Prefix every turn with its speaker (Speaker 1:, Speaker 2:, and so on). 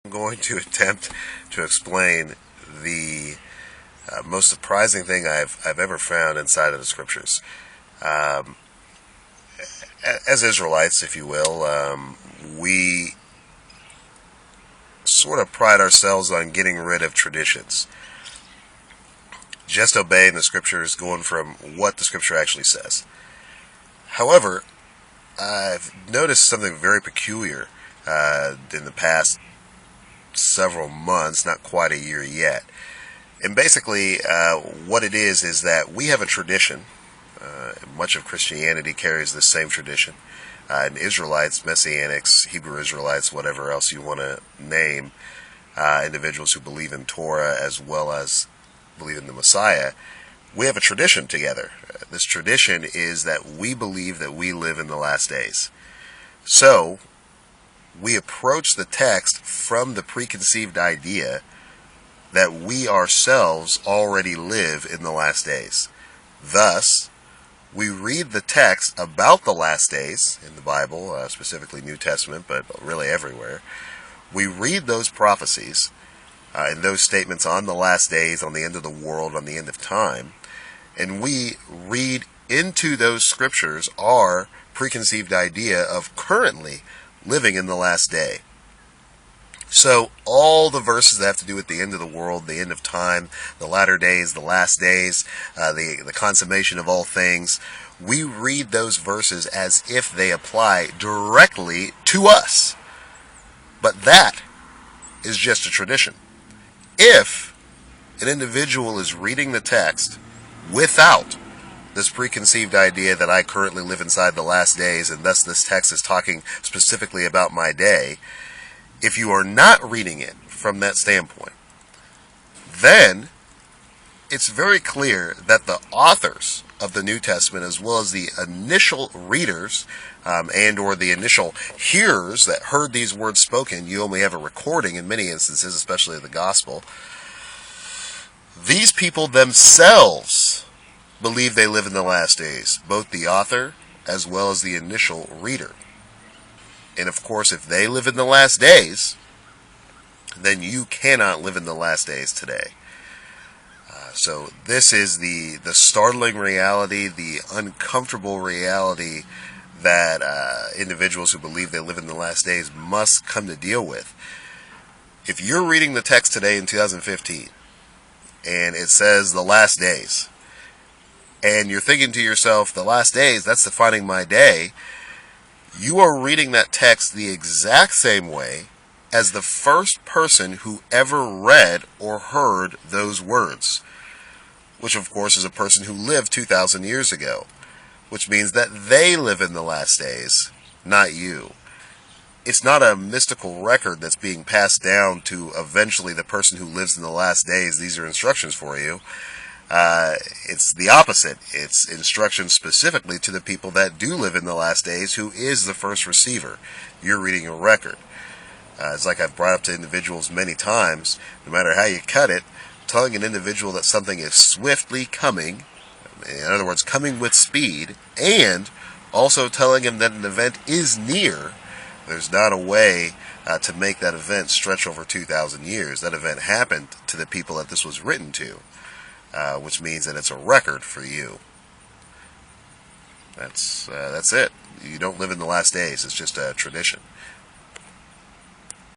Speaker 1: I'm going to attempt to explain the most surprising thing I've ever found inside of the scriptures. Um, as Israelites, if you will, we sort of pride ourselves on getting rid of traditions, just obeying the scriptures, going from what the scripture actually says. However, I've noticed something very peculiar in the past several months, not quite a year yet. And basically, what it is that we have a tradition. Much of Christianity carries this same tradition. And Israelites, Messianics, Hebrew Israelites, whatever else you want to name, individuals who believe in Torah as well as believe in the Messiah, we have a tradition together. This tradition is that we believe that we live in the last days. So, we approach the text from the preconceived idea that we ourselves already live in the last days. Thus, we read the text about the last days in the Bible, specifically New Testament, but really everywhere. We read those prophecies and those statements on the last days, on the end of the world, on the end of time, and we read into those scriptures our preconceived idea of currently living in the last day. So all the verses that have to do with the end of the world, the end of time, the latter days, the last days, the consummation of all things, we read those verses as if they apply directly to us. But that is just a tradition. If an individual is reading the text without this preconceived idea that I currently live inside the last days, and thus this text is talking specifically about my day, if you are not reading it from that standpoint, then it's very clear that the authors of the New Testament, as well as the initial readers and or the initial hearers that heard these words spoken, you only have a recording in many instances, especially the gospel, these people themselves believe they live in the last days, both the author as well as the initial reader. And of course, if they live in the last days, then you cannot live in the last days today. So this is the startling reality, the uncomfortable reality that individuals who believe they live in the last days must come to deal with. If you're reading the text today in 2015, and it says the last days, and you're thinking to yourself, the last days, that's defining my day, you are reading that text the exact same way as the first person who ever read or heard those words, which of course is a person who lived 2,000 years ago, which means that they live in the last days, not you. It's not a mystical record that's being passed down to eventually the person who lives in the last days. These are instructions for you. It's the opposite. It's instructions specifically to the people that do live in the last days, who is the first receiver. You're reading a record. It's like I've brought up to individuals many times, no matter how you cut it, telling an individual that something is swiftly coming, in other words, coming with speed, and also telling him that an event is near, there's not a way to make that event stretch over 2,000 years. That event happened to the people that this was written to. Which means that it's a record for you. That's it. You don't live in the last days. It's just a tradition.